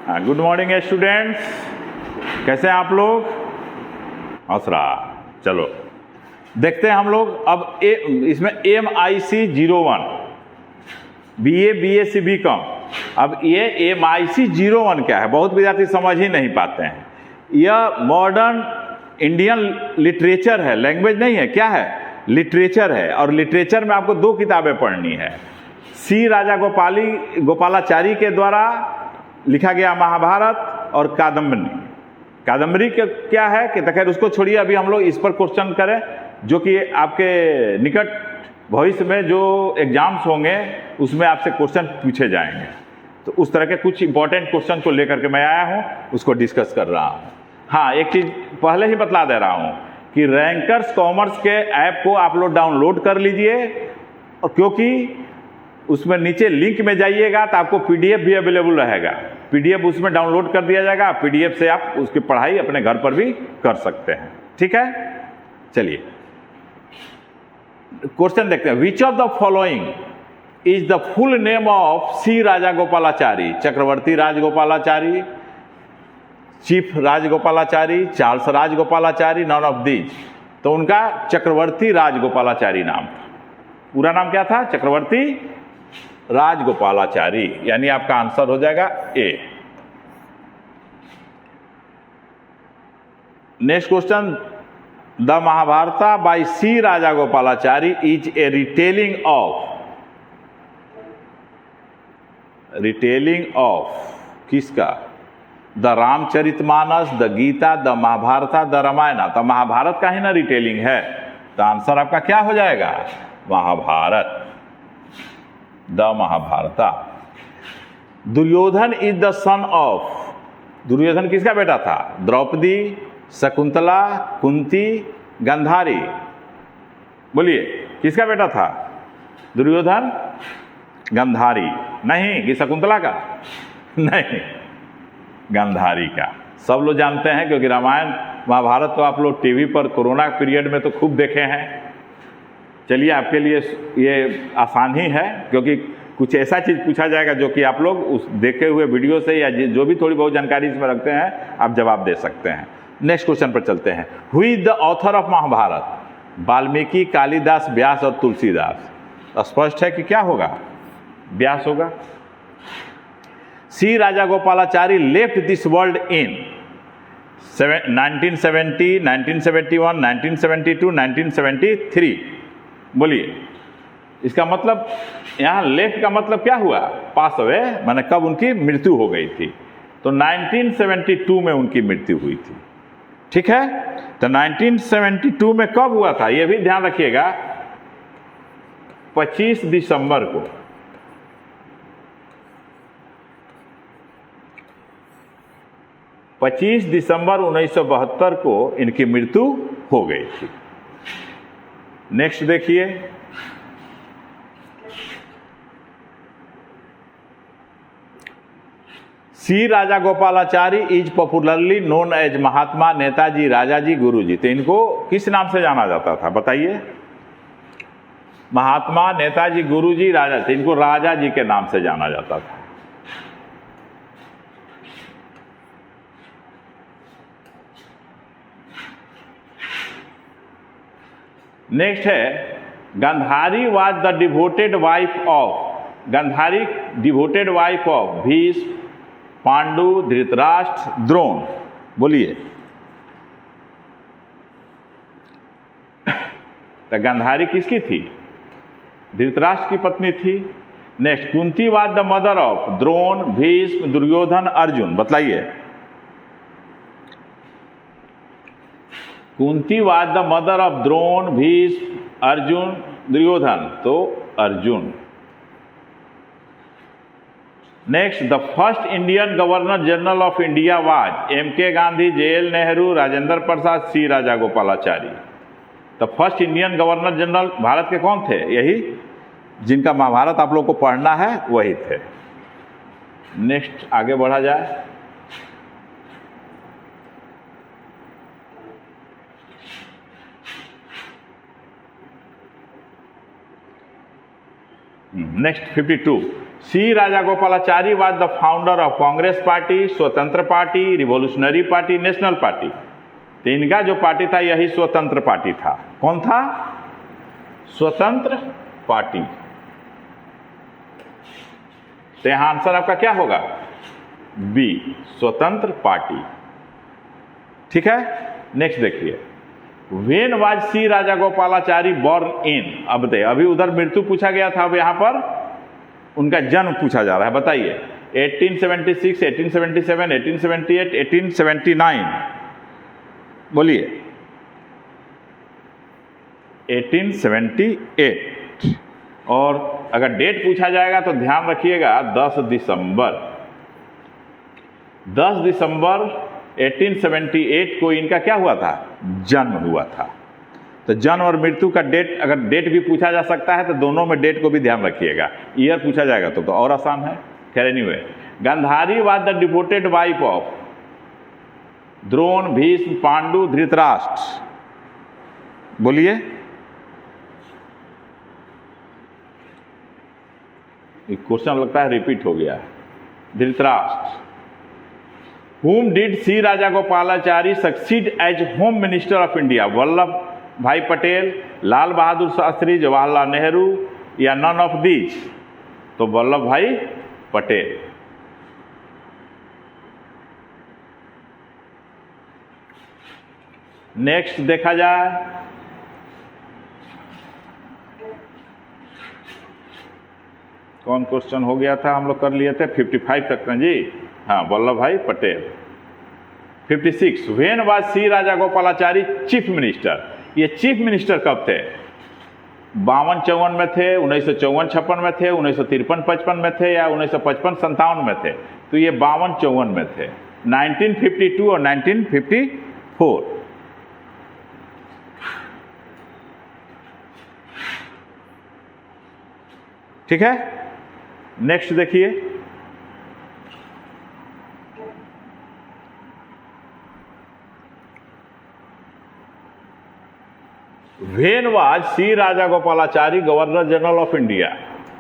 Good morning students, कैसे हैं आप लोग? हौसला। चलो देखते हैं हम लोग अब इसमें MIC 01 BA BSc BCom। अब ये MIC 01 क्या है? बहुत विद्यार्थी समझ ही नहीं पाते हैं। यह मॉडर्न इंडियन लिटरेचर है, लैंग्वेज नहीं है। क्या है? लिटरेचर है। और लिटरेचर में आपको दो किताबें पढ़नी है। सी राजा गोपालाचारी के द्वारा लिखा गया महाभारत और कादम्बरी के क्या है कि खैर उसको छोड़िए, अभी हम लोग इस पर क्वेश्चन करें जो कि आपके निकट भविष्य में जो एग्जाम्स होंगे उसमें आपसे क्वेश्चन पूछे जाएंगे। तो उस तरह के कुछ इंपॉर्टेंट क्वेश्चन को लेकर के मैं आया हूँ, उसको डिस्कस कर रहा हूँ। हाँ, एक चीज़ पहले ही बतला दे रहा हूँ कि रैंकर्स कॉमर्स के ऐप को आप लोग डाउनलोड कर लीजिए, और क्योंकि उसमें नीचे लिंक में जाइएगा तो आपको PDF भी अवेलेबल रहेगा। PDF उसमें डाउनलोड कर दिया जाएगा। PDF से आप उसकी पढ़ाई अपने घर पर भी कर सकते हैं। ठीक है, चलिए क्वेश्चन देखते हैं। Which of the following is the full name of C Raja Gopalachari? Chakravarti Rajagopalachari, chief Rajagopalachari, Charles Rajagopalachari, none of these. तो उनका चक्रवर्ती राजगोपालाचारी नाम था। पूरा नाम क्या था? चक्रवर्ती राजगोपालाचारी। यानी आपका आंसर हो जाएगा A। Next question, the Mahabharata by C Raja Gopalachari is a retelling of किसका? The Ramcharitmanas, the Gita, the Mahabharata, the Ramayan. तो महाभारत का ही ना रिटेलिंग है, तो आंसर आपका क्या हो जाएगा? Mahabharat, the Mahabharata. Duryodhan is the son of, Duryodhan किसका बेटा था? द्रौपदी, शकुंतला, कुंती, गांधारी। बोलिए किसका बेटा था दुर्योधन? गांधारी नहीं कि शकुंतला का? नहीं, गांधारी का। सब लोग जानते हैं क्योंकि रामायण महाभारत तो आप लोग टीवी पर कोरोना पीरियड में तो खूब देखे हैं। चलिए आपके लिए ये आसान ही है, क्योंकि कुछ ऐसा चीज़ पूछा जाएगा जो कि आप लोग उस देखे हुए वीडियो से या जो भी थोड़ी बहुत जानकारी इसमें रखते हैं आप जवाब दे सकते हैं। नेक्स्ट क्वेश्चन पर चलते हैं। Who is the author of Mahabharat? Valmiki, Kalidas, Vyas और तुलसीदास। स्पष्ट है कि क्या होगा? व्यास होगा। C Raja Gopalachari left this world in 1970, 1971, 1972, 1973। बोलिए इसका मतलब, यहाँ लेफ्ट का मतलब क्या हुआ? पास अवे, माने कब उनकी मृत्यु हो गई थी। तो 1972 में उनकी मृत्यु हुई थी। ठीक है, तो 1972 में कब हुआ था ये भी ध्यान रखिएगा, 25 दिसंबर को। 25 दिसंबर 1972 को इनकी मृत्यु हो गई थी। नेक्स्ट देखिए, C Raja Gopalachari is popularly known as Mahatma, Netaji, Rajaji, Guruji. तो इनको किस नाम से जाना जाता था बताइए? महात्मा, नेताजी, गुरुजी, राजा। तो इनको राजा जी के नाम से जाना जाता था। नेक्स्ट है, Gandhari was the devoted wife of, Gandhari devoted wife of Bhishma, Pandu, Dhritarashtra, Drona. बोलिए तो गांधारी किसकी थी? धृतराष्ट्र की पत्नी थी। Next, Kunti was the mother of Drona, Bhishma, Duryodhan, Arjun. बतलाइए, Kunti was the mother of Drona, Bhishma, Arjun, Duryodhan. तो Arjun. Next, the first Indian governor general of India was MK Gandhi, JL Nehru, Rajendra Prasad, C Raja Gopalachari. The first Indian governor general Bharat के कौन थे? यही जिनका महाभारत आप लोग को पढ़ना है वही थे। नेक्स्ट आगे बढ़ा जाए। Next 52, C Rajagopalachari was the founder of Congress party, Swatantra party, revolutionary party, national party. तो इनका जो पार्टी था यही स्वतंत्र पार्टी था। कौन था? स्वतंत्र पार्टी। तो यहां आंसर आपका क्या होगा? बी, स्वतंत्र पार्टी। ठीक है, नेक्स्ट देखिए, when was C Rajagopalachari born in. अब दे, अभी उधर मृत्यु पूछा गया था, अब यहां पर उनका जन्म पूछा जा रहा है। बताइए, 1876, 1877, 1878, 1879, बोलिए। 1878। और अगर डेट पूछा जाएगा तो ध्यान रखिएगा 10 दिसंबर 1878 को इनका क्या हुआ था? जन्म हुआ था। तो जन्म और मृत्यु का डेट, अगर डेट भी पूछा जा सकता है तो दोनों में डेट को भी ध्यान रखिएगा। ईयर पूछा जाएगा तो और आसान है। खैर anyway, Gandhari was the devoted wife of Drona, Bhishma, Pandu, Dhritarashtra. बोलिए। क्वेश्चन लगता है रिपीट हो गया। Dhritarashtra. Whom did C. Rajagopalachari succeed as home minister of India? Vallabh Bhai Patel, Lal Bahadur Shastri, Jawaharlal Nehru या नन ऑफ दीज? तो वल्लभ भाई पटेल। नेक्स्ट देखा जाए, कौन क्वेश्चन हो गया था? हम लोग कर लिए थे 55 तक ना जी। हाँ, Vallabh Bhai Patel. 56, when was C Rajagopalachari chief minister? ये चीफ मिनिस्टर कब थे? 52-54 में थे, 1954-56 में थे, 1953-55 में थे, या 1955-57 में थे? तो ये 52-54 में थे। 1952 और 1954। ठीक है, नेक्स्ट देखिए, when was C Rajagopalachari governor general of India?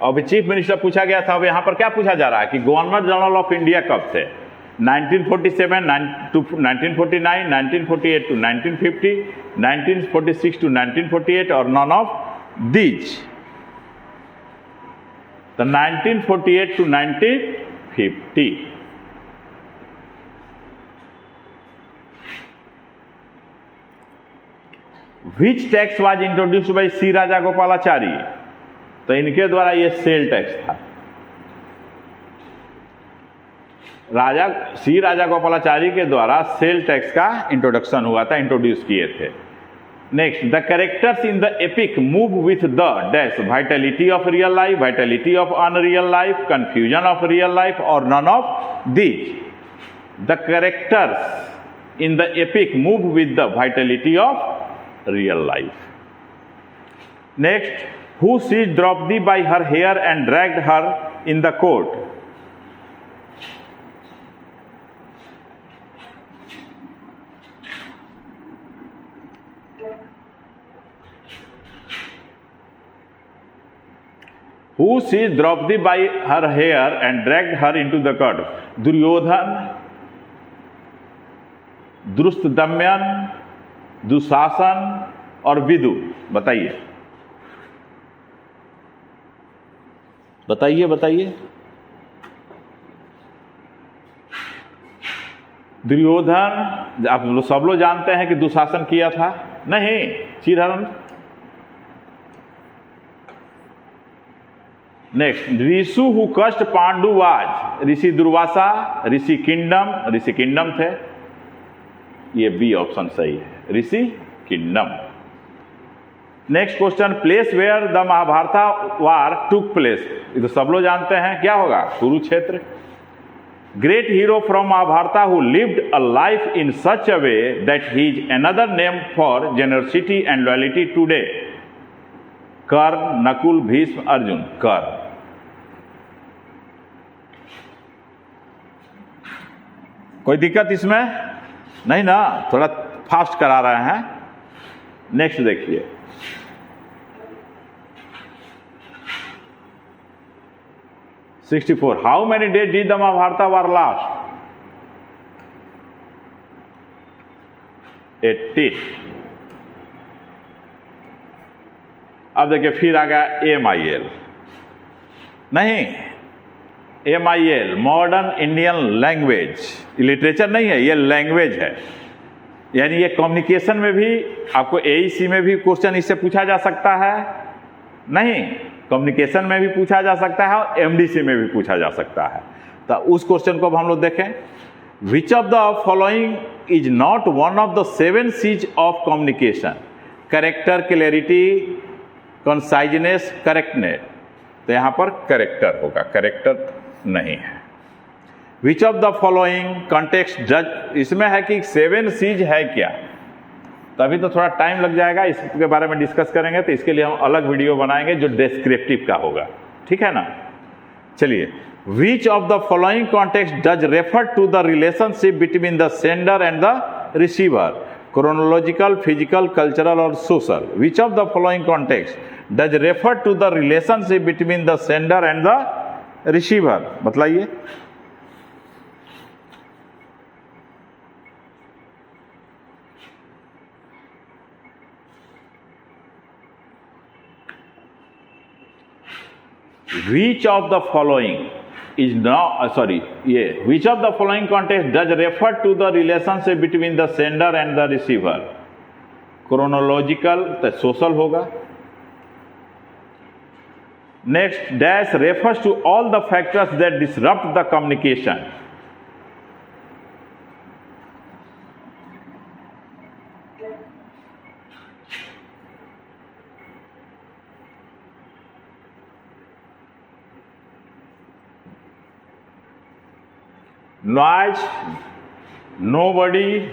अब चीफ मिनिस्टर पूछा गया था, अब यहां पर क्या पूछा जा रहा है कि गवर्नर जनरल ऑफ इंडिया कब थे? 1947 to 1949, 1948 to 1950, 1946 to 1948 और नॉन ऑफ दीज? तो 1948 to 1950। Which tax was introduced by C. Rajagopalachari? तो इनके द्वारा ये सेल टैक्स था। सी राजागोपालाचारी के द्वारा सेल टैक्स का इंट्रोडक्शन हुआ था, इंट्रोड्यूस किए थे। Next, the characters in the epic move with the dash? Vitality of real life, vitality of unreal life, confusion of real life और none of these? The characters in the epic move with the vitality of real life. Next, who seized Draupadi by her hair and dragged her in the court? Who seized Draupadi by her hair and dragged her into the court? Duryodhan, दुष्टदम्यन, दुशासन और विदु? बताइए बताइए बताइए। दुर्योधन आप सब लोग जानते हैं कि दुशासन किया था, नहीं, चिरहरण। Next, Rishi who cursed Pandu was? Rishi Durvasa, Rishi Kindam थे। ये बी ऑप्शन सही है, Rishi Kindam. Next question, place where the Mahabharat war took place? ये तो सब लोग जानते हैं, क्या होगा? Kurukshetra. Great hero from Mahabharat who lived a life in such a way that he is another name for generosity and loyalty today? Karna, Nakul, Bhishma, Arjun? Karna. कोई दिक्कत इसमें नहीं ना? थोड़ा फास्ट करा रहे हैं। नेक्स्ट देखिए, 64. How many days did the Mahabharata war last? 80. अब देखिए फिर आ गया MIL, नहीं MIL modern Indian language, literature नहीं है, ये लैंग्वेज है। यानी ये कम्युनिकेशन में भी आपको AEC में भी क्वेश्चन इससे पूछा जा सकता है, नहीं कम्युनिकेशन में भी पूछा जा सकता है और MDC में भी पूछा जा सकता है। तो उस क्वेश्चन को अब हम लोग देखें। विच of the following is not one of the 7 C's of communication? Character, clarity, conciseness, correctness. तो यहां पर करेक्टर होगा, करेक्टर नहीं है। विच ऑफ द फॉलोइंग कॉन्टेक्स्ट जज, इसमें है कि 7 C's है क्या, तभी तो थोड़ा टाइम लग जाएगा, इसके बारे में डिस्कस करेंगे। तो इसके लिए हम अलग वीडियो बनाएंगे जो डिस्क्रिप्टिव का होगा, ठीक है ना। चलिए, which of the following context does refer to the relationship between the sender and the receiver? Chronological, physical, cultural और social. Which of the following context does refer to the relationship between the sender and the receiver? बतलाइए। Which of the following is not which of the following context does refer to the relationship between the sender and the receiver? Chronological, तो social होगा। Next, dash refers to all the factors that disrupt the communication. Noise, nobody,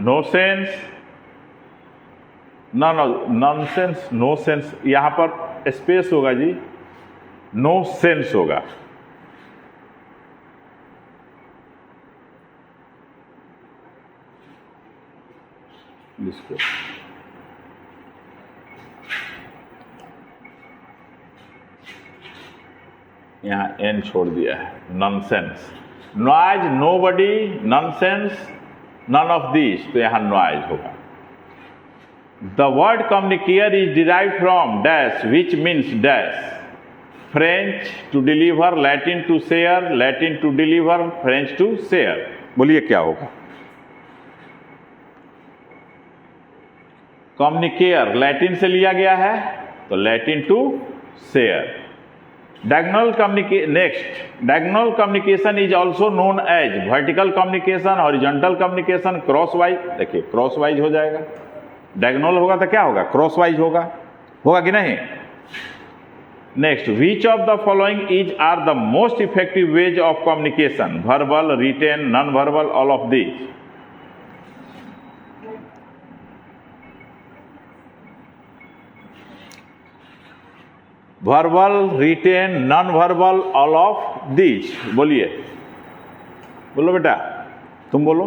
no sense, nonsense, no sense, यहां पर space होगा जी, no sense होगा। इसको यहां N छोड़ दिया है, nonsense. Noise, nobody, nonsense, none of this, तो यहां नॉइज होगा। The word communicare is derived from dash which means dash. French to deliver, Latin to share, Latin to deliver, French to share. बोलिए क्या होगा? कम्युनिकेयर Latin से लिया गया है, तो Latin to share. Diagonal communication is also known as vertical communication, horizontal communication, crosswise। देखिए crosswise हो जाएगा, diagonal होगा तो क्या होगा? crosswise होगा कि नहीं? Next, which of the following are the most effective ways of communication? Verbal, written, non-verbal, all of these। Verbal, written, non verbal, all of these. बोलिए, बोलो बेटा, तुम बोलो।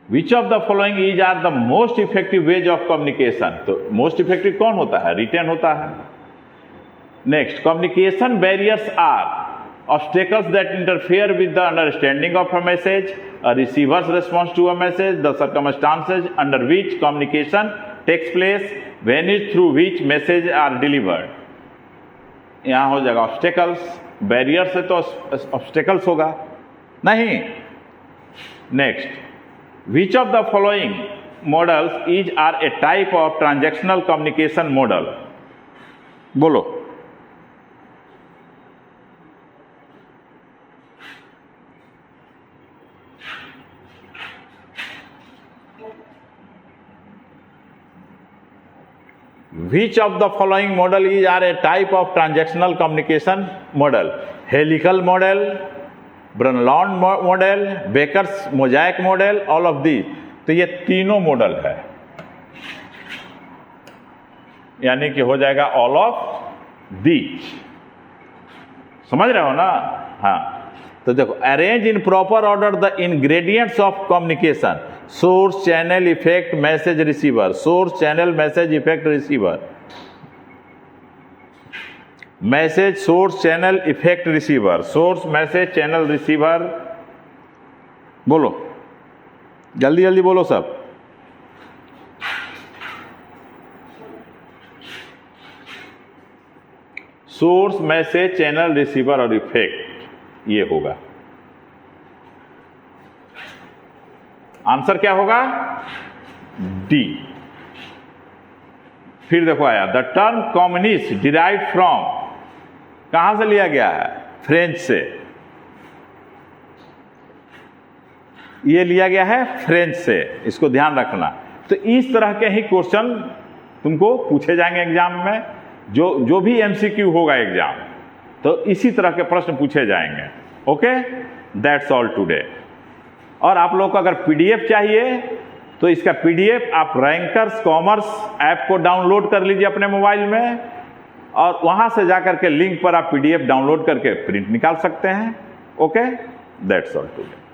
Which of the following is are the most effective ways of communication? तो most effective कौन होता है? Written होता है। Next, communication barriers are obstacles that interfere with the understanding of a message, a receiver's response to a message, the circumstances under which communication takes place, venues through which messages are delivered। यहां हो जाएगा obstacles, barriers से तो obstacles होगा नहीं। Next, which of the following models are a type of transactional communication model? बोलो। Which of the following model are a type of transactional communication model? Helical model, Brundtland model, Baker's mosaic model, all of these। तो ये तीनों model है, यानी कि हो जाएगा all of these। समझ रहे हो ना? हाँ, तो देखो, arrange in proper order the ingredients of communication. Source, channel, effect, message, receiver. Source, channel, message, effect, receiver. Message source channel effect receiver, source message channel receiver, बोलो जल्दी जल्दी बोलो सब। सोर्स मैसेज चैनल रिसीवर और effect, ये होगा answer. क्या होगा? डी। फिर देखो आया the term communist derive from, कहां से लिया गया है? फ्रेंच से। ये लिया गया है फ्रेंच से, इसको ध्यान रखना। तो इस तरह के ही क्वेश्चन तुमको पूछे जाएंगे एग्जाम में, जो भी एमसीक्यू होगा एग्जाम, तो इसी तरह के प्रश्न पूछे जाएंगे। Okay, that's all today. और आप लोग को अगर पीडीएफ चाहिए तो इसका पीडीएफ आप रैंकर्स कॉमर्स ऐप को डाउनलोड कर लीजिए अपने मोबाइल में, और वहां से जाकर के लिंक पर आप पीडीएफ डाउनलोड करके प्रिंट निकाल सकते हैं। Okay, that's all today.